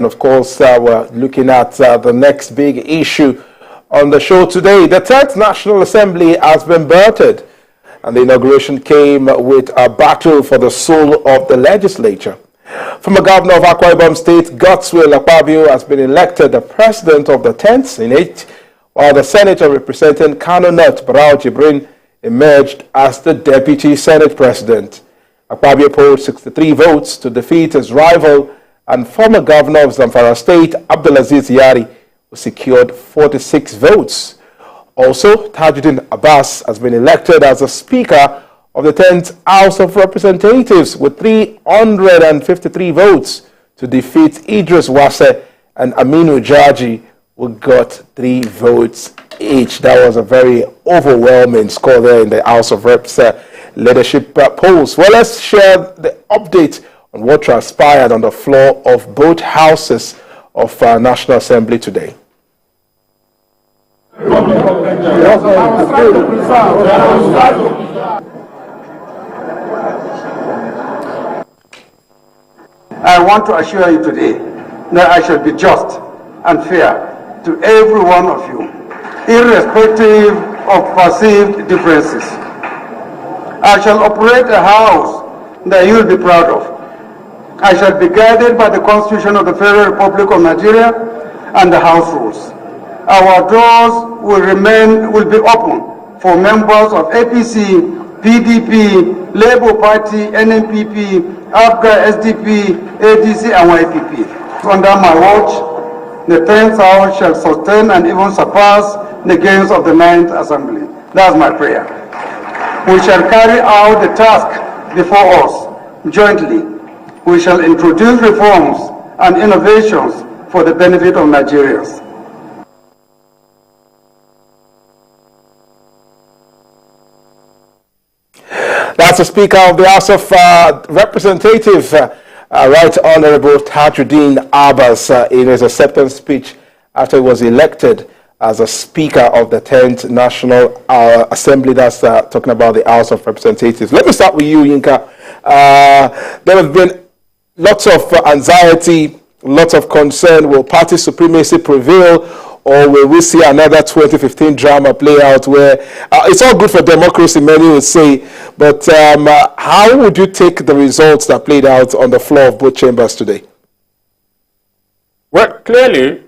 And of course, we're looking at the next big issue on the show today. The 10th National Assembly has been birthed, and the inauguration came with a battle for the soul of the legislature. Former Governor of Akwa Ibom State, Godswill Akpabio, has been elected the president of the 10th Senate, while the senator representing Kano North, Barau Jibrin, emerged as the deputy Senate president. Akpabio polled 63 votes to defeat his rival and former Governor of Zamfara State, Abdulaziz Yari, who secured 46 votes. Also, Tajudeen Abass has been elected as the Speaker of the 10th House of Representatives with 353 votes to defeat Idris, Wase, and Aminu, Jaji, who got 3 votes each. That was a very overwhelming score there in the House of Reps leadership polls. Well, let's share the update on what transpired on the floor of both houses of National Assembly today. I want to assure you today that I shall be just and fair to every one of you, irrespective of perceived differences. I shall operate a house that you will be proud of. I shall be guided by the Constitution of the Federal Republic of Nigeria and the House rules. Our doors will be open for members of APC, PDP, Labour Party, NNPP, Abga, SDP, ADC, and YPP. Under my watch, the 10th House shall sustain and even surpass the gains of the 9th Assembly. That's my prayer. We shall carry out the task before us jointly. We shall introduce reforms and innovations for the benefit of Nigerians. That's the Speaker of the House of Representatives, Right Honorable Tajudeen Abass, in his acceptance speech after he was elected as a Speaker of the 10th National Assembly. That's talking about the House of Representatives. Let me start with you, Yinka. There have been lots of anxiety, lots of concern. Will party supremacy prevail, or will we see another 2015 drama play out where it's all good for democracy, many would say, but how would you take the results that played out on the floor of both chambers today? Well, clearly,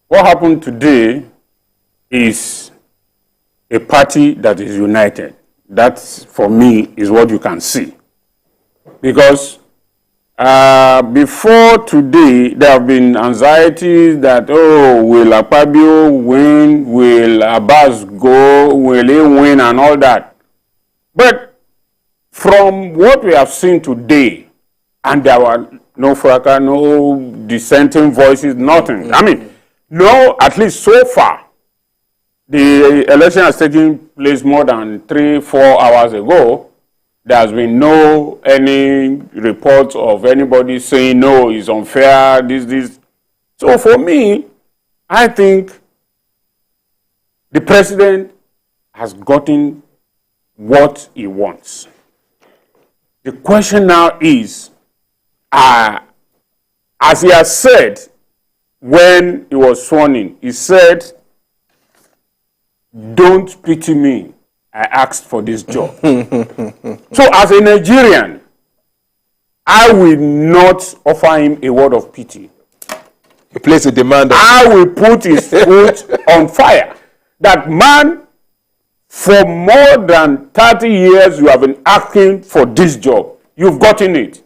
what happened today is a party that is united. That, for me, is what you can see. Because before today, there have been anxieties that, oh, will Akpabio win? Will Abbass go? Will he win? And all that. But from what we have seen today, and there were no fracas, no dissenting voices, nothing. I mean, no, at least so far, the election has taken place more than 3-4 hours ago. There has been no any reports of anybody saying, no, it's unfair, this. So for me, I think the president has gotten what he wants. The question now is, as he has said when he was sworn in, he said, don't pity me. I asked for this job. So as a Nigerian, I will not offer him a word of pity. You place a demand. I will put his foot on fire. That man, for more than 30 years, you have been asking for this job. You've gotten it.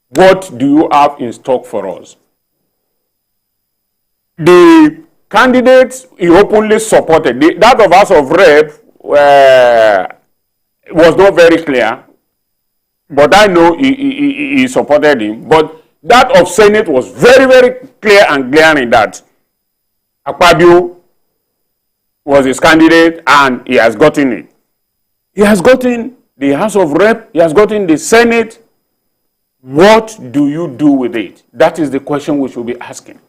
What do you have in stock for us? The candidates he openly supported, that of House of Rep, was not very clear, but I know he supported him. But that of Senate was very, very clear and glaring that Akpabio was his candidate and he has gotten it. He has gotten the House of Rep, he has gotten the Senate. What do you do with it? That is the question we should be asking.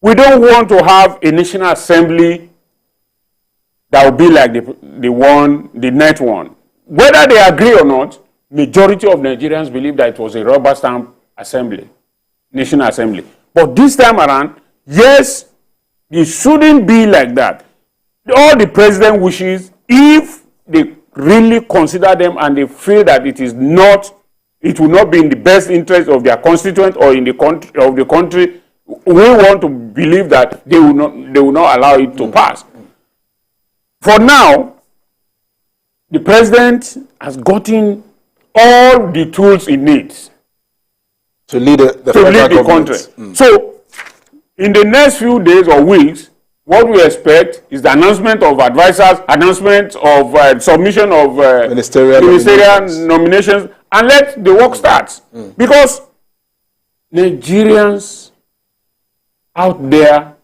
We don't want to have a National Assembly that will be like the net one. Whether they agree or not, majority of Nigerians believe that it was a rubber stamp assembly, National Assembly. But this time around, yes, it shouldn't be like that. All the president wishes, if they really consider them and they feel that it will not be in the best interest of their constituent or in the country, we want to believe that they will not allow it to pass. For now, the president has gotten all the tools he needs to lead the country. So, in the next few days or weeks, what we expect is the announcement of advisors, announcement of submission of ministerial nominations, and let the work start. Because Nigerians out there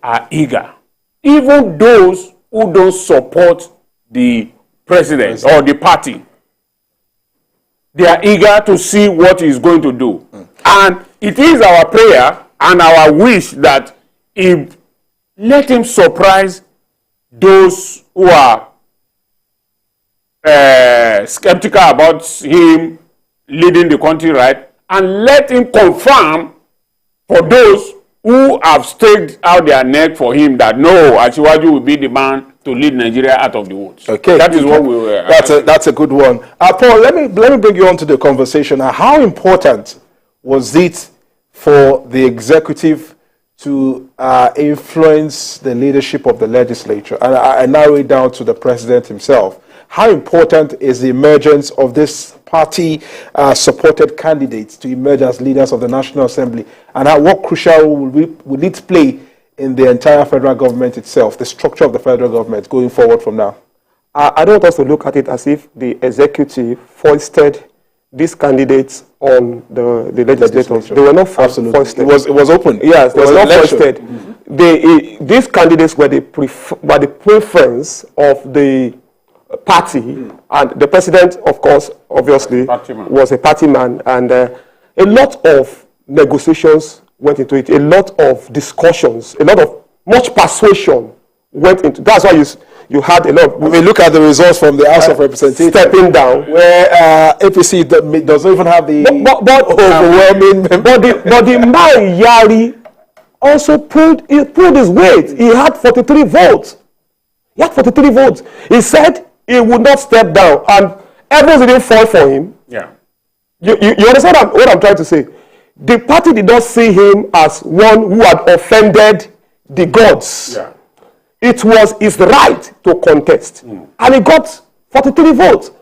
are eager. Even those who don't support the president or the party, they are eager to see what he's going to do. And it is our prayer and our wish that let him surprise those who are skeptical about him leading the country right, and let him confirm for those who have staked out their neck for him that no, Asiwaju will be the man to lead Nigeria out of the woods. Okay, that is what we were. That's a good one. Paul, let me bring you on to the conversation. How important was it for the executive to influence the leadership of the legislature? And I narrow it down to the president himself. How important is the emergence of this party-supported candidates to emerge as leaders of the National Assembly? And what crucial role will it play in the entire federal government itself, the structure of the federal government going forward from now? I don't also look at it as if the executive foisted these candidates on the legislators. They were not foisted. It was open. Yes, they were not foisted. These candidates were the preference of the party, and the president, of course, obviously, was a party man, and a lot of negotiations went into it, a lot of discussions, much persuasion went into. That's why you had a lot. We look at the results from the House of Representatives stepping down, where APC doesn't even have the overwhelming. But the man Yari also pulled his weight. He had 43 votes. He said he would not step down, and everyone didn't fall for him. Yeah. You understand what I'm trying to say? The party did not see him as one who had offended the gods. Yeah. It was his right to contest. And he got 43 votes.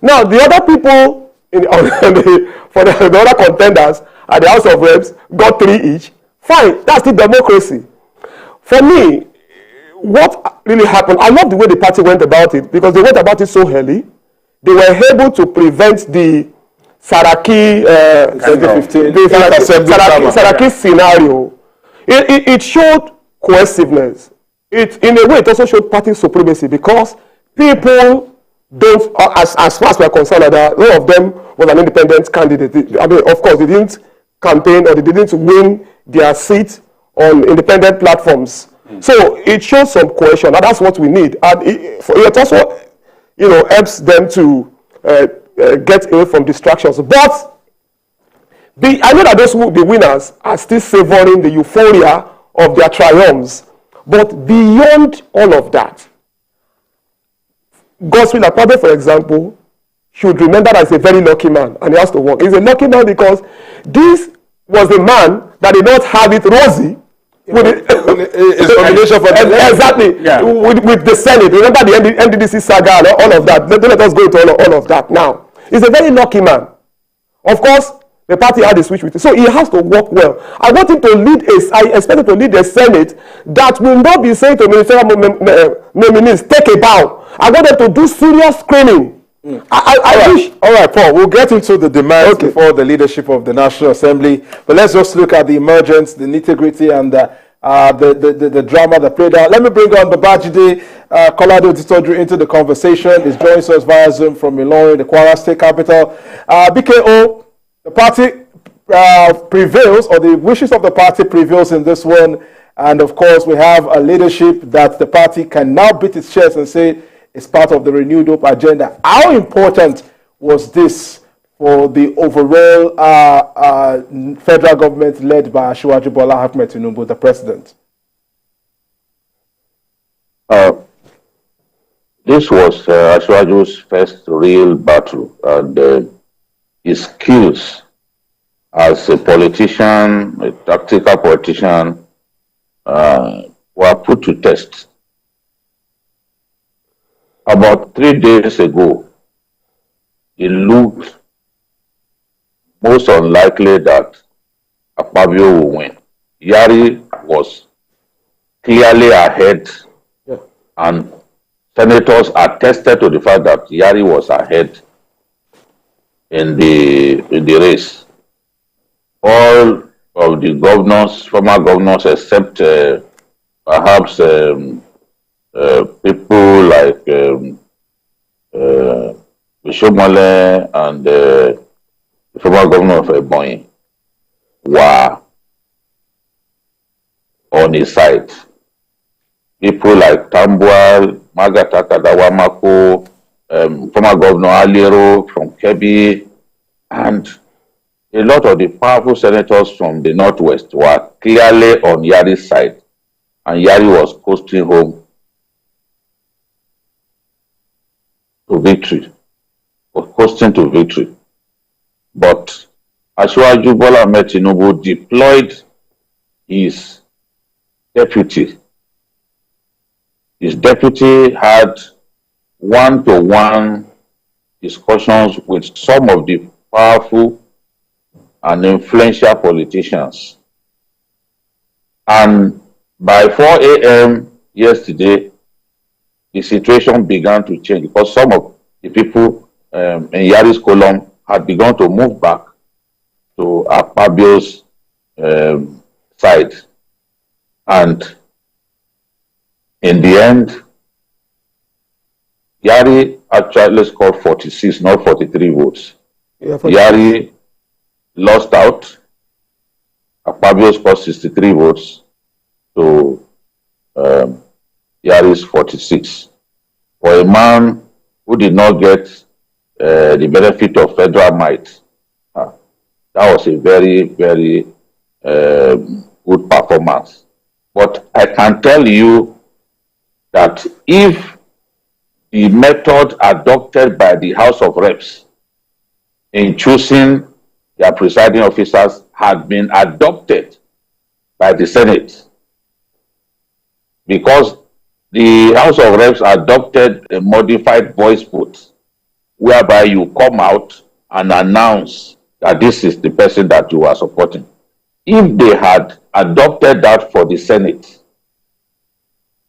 Now, the other people, for the other contenders at the House of Reps, got 3 each. Fine, that's the democracy. For me, what really happened, I love the way the party went about it, because they went about it so early. They were able to prevent the Saraki, Saraki scenario. It showed cohesiveness. In a way, it also showed party supremacy, because people don't, as far as we're concerned, none of them was an independent candidate. I mean, of course, they didn't campaign or they didn't win their seat on independent platforms. So it shows some cohesion, and that's what we need. And it also, helps them to get away from distractions. But I know that those who will be winners are still savoring the euphoria of their triumphs. But beyond all of that, Godswill Akpabio, for example, should remember that he's a very lucky man, and he has to work. He's a lucky man because this was the man that did not have it rosy with his nomination for the exactly, with the Senate. Remember the NDDC saga and all of that. Don't let us go into all of that now. He's a very lucky man. Of course, the party had a switch with it. So he has to work well. I want him to lead I expect him to lead a Senate that will not be saying to ministerial nominees, take a bow. I want them to do serious screening. I wish. All right, Paul, we'll get into the demands before the leadership of the National Assembly. But let's just look at the emergence, the nitty-gritty, and the drama that played out. Let me bring on Babajide Kolade into the conversation. He's joining us via Zoom from Ilorin, the Kwara State capital. BKO, the party prevails, or the wishes of the party prevails in this one. And of course, we have a leadership that the party can now beat its chest and say it's part of the renewed hope agenda. How important was this for the overall federal government led by Asiwaju Bola Ahmed Tinubu, the president? This was Asiwaju's first real battle, and his skills as a politician, a tactical politician, were put to test. About 3 days ago, it looked most unlikely that Akpabio will win. Yari was clearly ahead, and senators attested to the fact that Yari was ahead in the race. All of the governors, former governors, except perhaps people like Bishomole and the former governor of Ibom, were on his side. People like Tambuwal, Magata Kadawamako, former governor Alero from Kebbi, and a lot of the powerful senators from the Northwest were clearly on Yari's side, and Yari was coasting home to victory, But Asiwaju Bola Ahmed Tinubu deployed his deputy. His deputy had one-to-one discussions with some of the powerful and influential politicians. And by 4 a.m. yesterday, the situation began to change because some of the people in Yari's column had begun to move back to Akpabio's side. And in the end, Yari actually scored 46, not 43 votes. Yeah, Yari lost out. Akpabio scored 63 votes to Yari's 46. For a man who did not get the benefit of federal might, that was a very, very good performance. But I can tell you that if the method adopted by the House of Reps in choosing their presiding officers had been adopted by the Senate, because the House of Reps adopted a modified voice vote, whereby you come out and announce that this is the person that you are supporting. If they had adopted that for the Senate,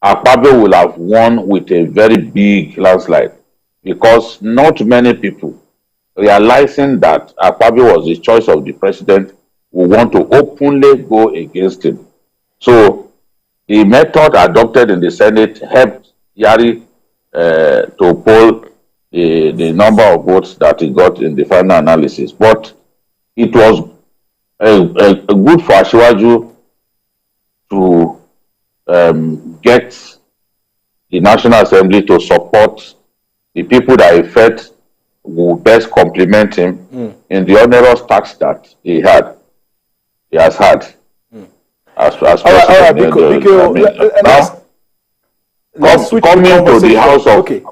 Akpabio will have won with a very big landslide, because not many people, realizing that Akpabio was the choice of the president, will want to openly go against him. So the method adopted in the Senate helped Yari to poll the number of votes that he got in the final analysis. But it was good for Asiwaju to get the National Assembly to support the people that he felt would best complement him in the onerous task that he has had. As all right, let's switch coming to the House of... Okay.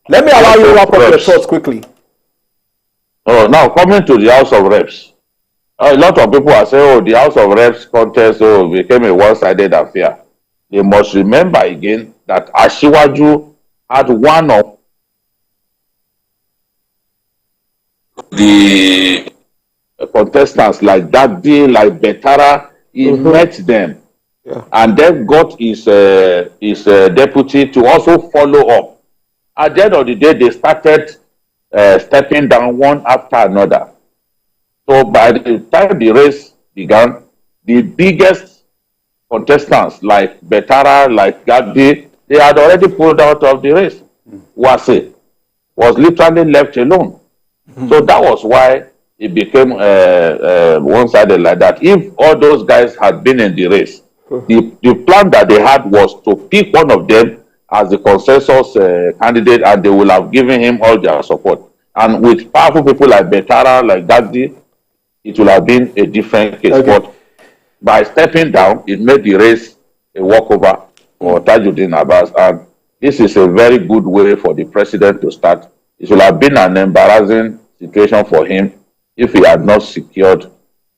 Let me allow you to wrap up your thoughts quickly. Oh, now coming to the House of Reps. A lot of people are saying, oh, the House of Reps contest became a one-sided affair. They must remember again that Asiwaju had one of the contestants like Jaji, like Betara. He met them, and then got his deputy to also follow up. At the end of the day, they started stepping down one after another. So by the time the race began, the biggest contestants like Betara, like Jaji, they had already pulled out of the race. Wase was literally left alone. So that was why it became one-sided like that. If all those guys had been in the race, the plan that they had was to pick one of them as the consensus candidate, and they will have given him all their support. And with powerful people like Betara, like Jaji, it will have been a different case. Okay. But by stepping down, it made the race a walkover for Tajudeen Abass. And this is a very good way for the president to start. It will have been an embarrassing situation for him if he had not secured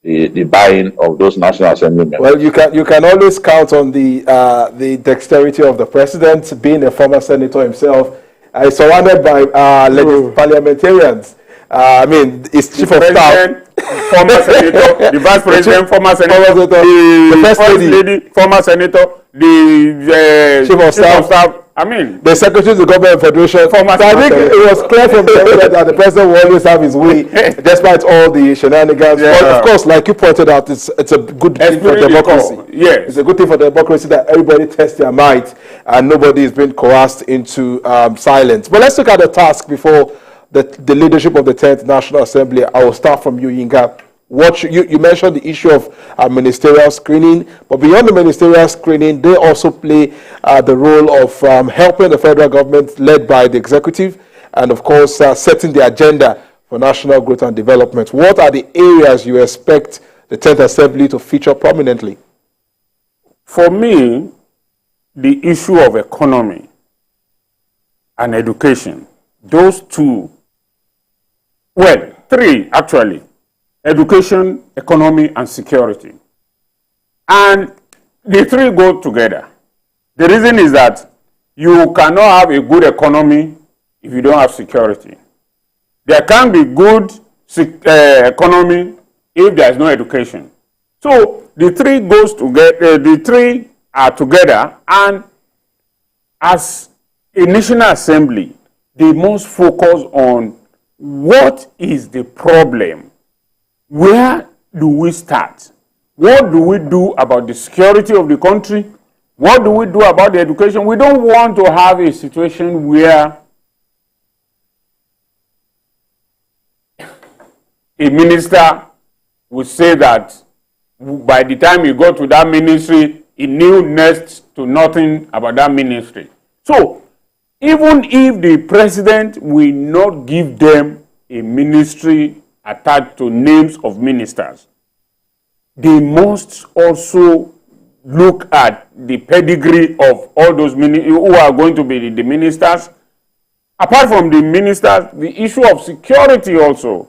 the buy-in of those National Assembly members. Well, you can always count on the dexterity of the president, being a former senator himself. He's surrounded by parliamentarians. I mean, he's chief of staff, former senator, the vice president, former senator, the first lady, former senator, the chief of staff. I mean, the secretary of the Government of Federation. So I think it was clear from the evidence that the president will always have his way, despite all the shenanigans. Yeah. But of course, like you pointed out, it's a good thing for democracy. Yes. It's a good thing for democracy that everybody tests their might and nobody is being coerced into silence. But let's look at the task before the leadership of the 10th National Assembly. I will start from you, Yinka. You mentioned the issue of ministerial screening, but beyond the ministerial screening, they also play the role of helping the federal government led by the executive and, of course, setting the agenda for national growth and development. What are the areas you expect the 10th Assembly to feature prominently? For me, the issue of economy and education, those two, well, three actually, education, economy, and security. And the three go together. The reason is that you cannot have a good economy if you don't have security. There can be good economy if there is no education. So the three goes together. The three are together, and as a National Assembly, they must focus on what is the problem. Where do we start? What do we do about the security of the country? What do we do about the education? We don't want to have a situation where a minister will say that by the time he got to that ministry, he knew next to nothing about that ministry. So, even if the president will not give them a ministry attached to names of ministers, they must also look at the pedigree of all those who are going to be the ministers. Apart from the ministers, the issue of security also.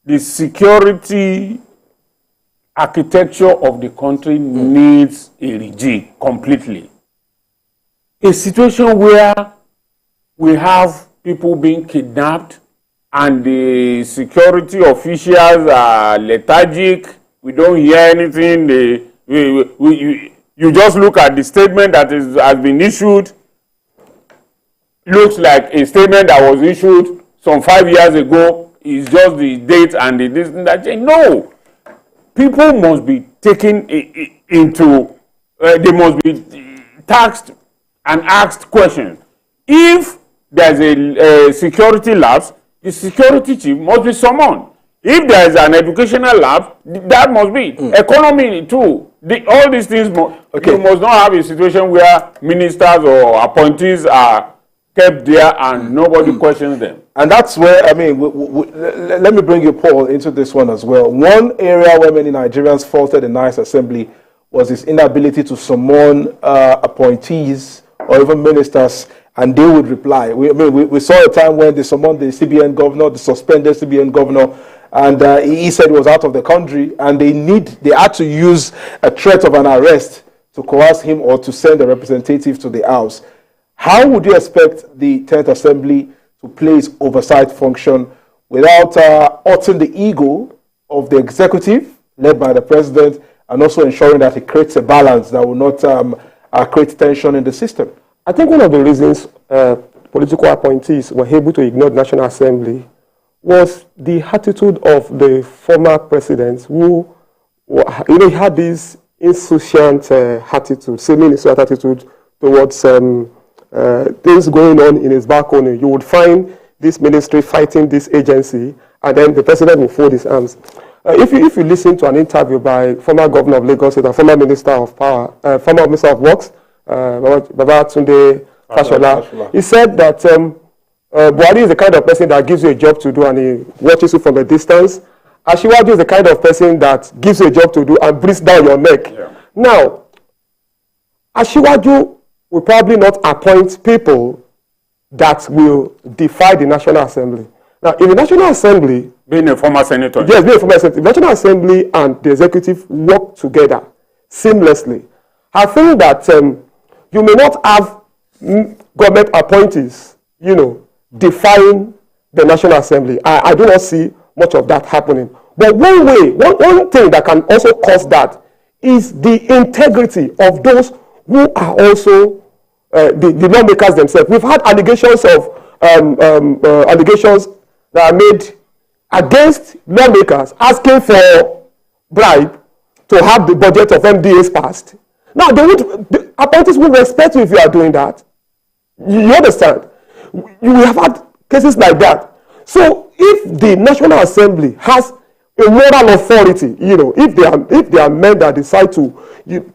The security architecture of the country needs a rejig completely. A situation where we have people being kidnapped and the security officials are lethargic. We don't hear anything. You just look at the statement that has been issued. Looks like a statement that was issued some 5 years ago. It's just the date and the this and that. No. People must be taken into, they must be taxed and asked questions. If there's a security lapse, the security chief must be summoned. If there is an educational lapse, that must be. Economy too. All these things, you must not have a situation where ministers or appointees are kept there and nobody questions them. And that's where, I mean, let me bring you, Paul, into this one as well. One area where many Nigerians faulted the National Assembly was its inability to summon appointees or even ministers, and they would reply. We saw a time when they summoned the CBN governor, the suspended CBN governor, and he said he was out of the country, and they had to use a threat of an arrest to coerce him or to send a representative to the House. How would you expect the 10th Assembly to play its oversight function without hurting the ego of the executive, led by the president, and also ensuring that it creates a balance that will not create tension in the system? I think one of the reasons political appointees were able to ignore the National Assembly was the attitude of the former president, who had this insouciant attitude, semi-insouciant attitude towards things going on in his back corner. You would find this ministry fighting this agency, and then the president will fold his arms. If you listen to an interview by former governor of Lagos State and former minister of power, former minister of works, Babatunde Fashola, he said that Buhari is the kind of person that gives you a job to do and he watches you from a distance. Asiwaju is the kind of person that gives you a job to do and breathes down your neck. Yeah. Now, Asiwaju will probably not appoint people that will defy the National Assembly. Now, in the National Assembly... Being a former senator. Yes, being a former senator. The National Assembly and the executive work together seamlessly. I think that you may not have government appointees, defying the National Assembly. I do not see much of that happening. But one thing that can also cause that is the integrity of those who are also the lawmakers themselves. We've had allegations that are made against lawmakers asking for bribe to have the budget of MDAs passed. Now, the appointees will respect you if you are doing that. You understand? You have had cases like that. So, if the National Assembly has a moral authority, if they are men that decide to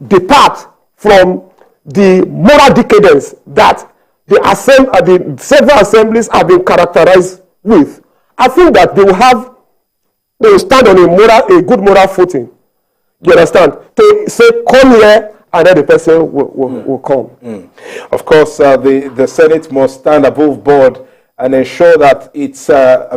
depart from the moral decadence that the several assemblies have been characterized with, I think that they will stand on a good moral footing. You understand? To say, come here, and then the person will come. Of course, the Senate must stand above board and ensure that it's,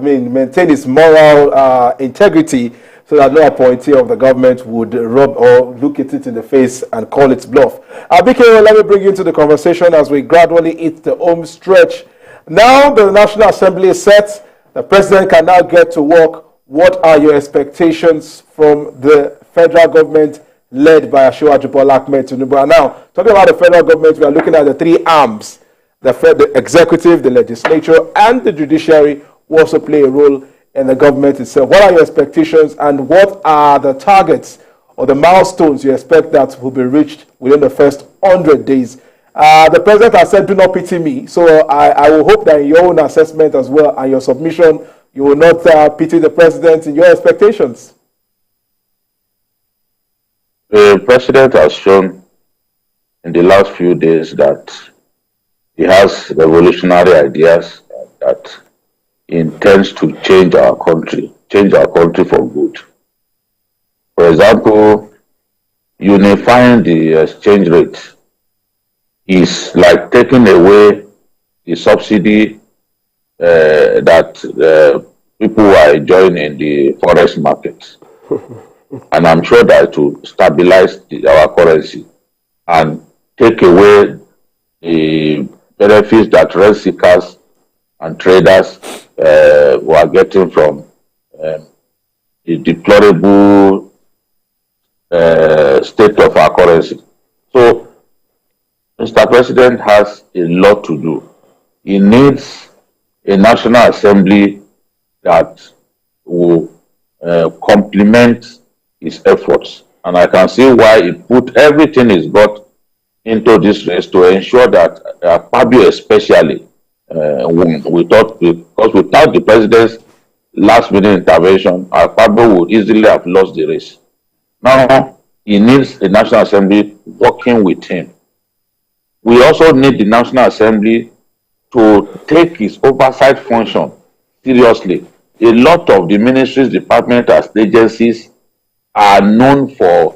maintain its moral integrity so that no appointee of the government would rub or look at it in the face and call it bluff. BK, let me bring you into the conversation as we gradually hit the home stretch. Now the National Assembly is set. The president can now get to work. What are your expectations from the federal government led by Asiwaju Bola Ahmed Tinubu? And now, talking about the federal government, we are looking at the three arms. The executive, the legislature, and the judiciary will also play a role in the government itself. What are your expectations and what are the targets or the milestones you expect that will be reached within the first 100 days? The president has said, do not pity me. So I will hope that in your own assessment as well and your submission, you will not pity the president in your expectations. The president has shown in the last few days that he has revolutionary ideas that he intends to change our country for good. For example, unifying the exchange rate is like taking away the subsidy that people are enjoying in the forex market. And I'm sure that to stabilize our currency and take away the benefits that rent seekers and traders were getting from the deplorable state of our currency. So, Mr. President has a lot to do. He needs a National Assembly that will complement his efforts. And I can see why he put everything he's got into this race to ensure that Akpabio especially, we thought, because without the president's last-minute intervention, Akpabio would easily have lost the race. Now, he needs the National Assembly working with him. We also need the National Assembly to take its oversight function seriously. A lot of the ministries, departments, and agencies are known for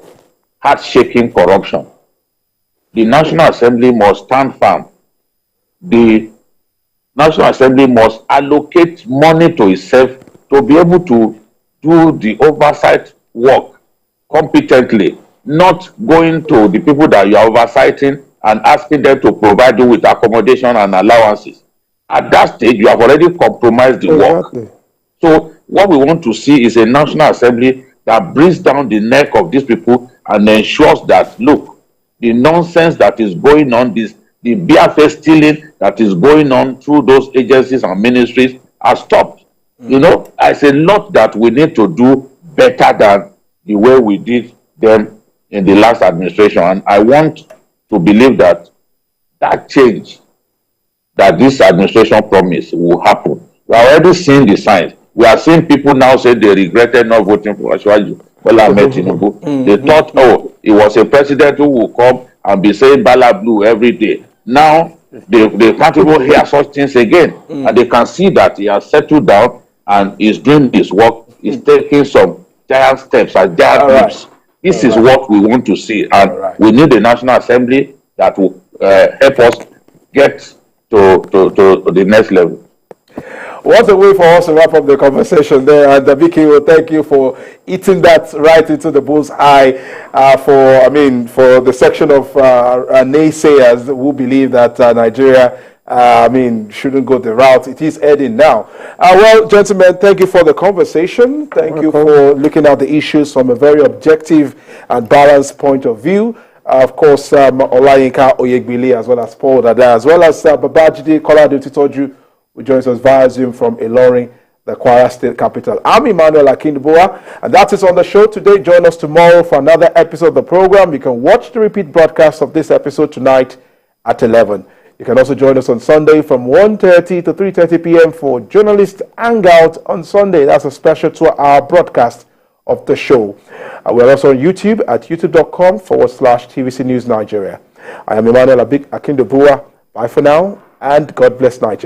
heart-shaking corruption. The National Assembly must stand firm. The National Assembly must allocate money to itself to be able to do the oversight work competently, not going to the people that you are oversighting and asking them to provide you with accommodation and allowances. At that stage, you have already compromised the work. So what we want to see is a National Assembly that brings down the neck of these people and ensures that, look, the nonsense that is going on, the BFS stealing that is going on through those agencies and ministries are stopped. You know, it's a lot that we need to do better than the way we did them in the last administration. And I want to believe that that change that this administration promised will happen. We are already seeing the signs. We are seeing people now say they regretted not voting for Asiwaju Bola Ahmed Tinubu. They thought, oh, it was a president who will come and be saying Bala Blue every day. Now, they can't even hear such things again. And they can see that he has settled down and is doing his work. He's taking some giant steps and giant leaps. This is what we want to see. And we need a National Assembly that will help us get to the next level. What a way for us to wrap up the conversation there. And Vicky, well, thank you for eating that right into the bull's eye for the section of naysayers who believe that Nigeria, shouldn't go the route it is heading now. Well, gentlemen, thank you for the conversation. Thank you for looking at the issues from a very objective and balanced point of view. Of course, Olayinka Oyegbili, as well as Paul Dada, as well as Babajide Kolade Titoju, who joins us via Zoom from Ilorin, the Kwara State capital. I'm Emmanuel Akinduboa, and that's it on the show today. Join us tomorrow for another episode of the program. You can watch the repeat broadcast of this episode tonight at 11. You can also join us on Sunday from 1:30 to 3:30 p.m. for Journalist Hangout on Sunday. That's a special 2-hour broadcast of the show. We're also on YouTube at youtube.com/TVC News Nigeria. I am Emmanuel Akinduboa. Bye for now, and God bless Nigeria.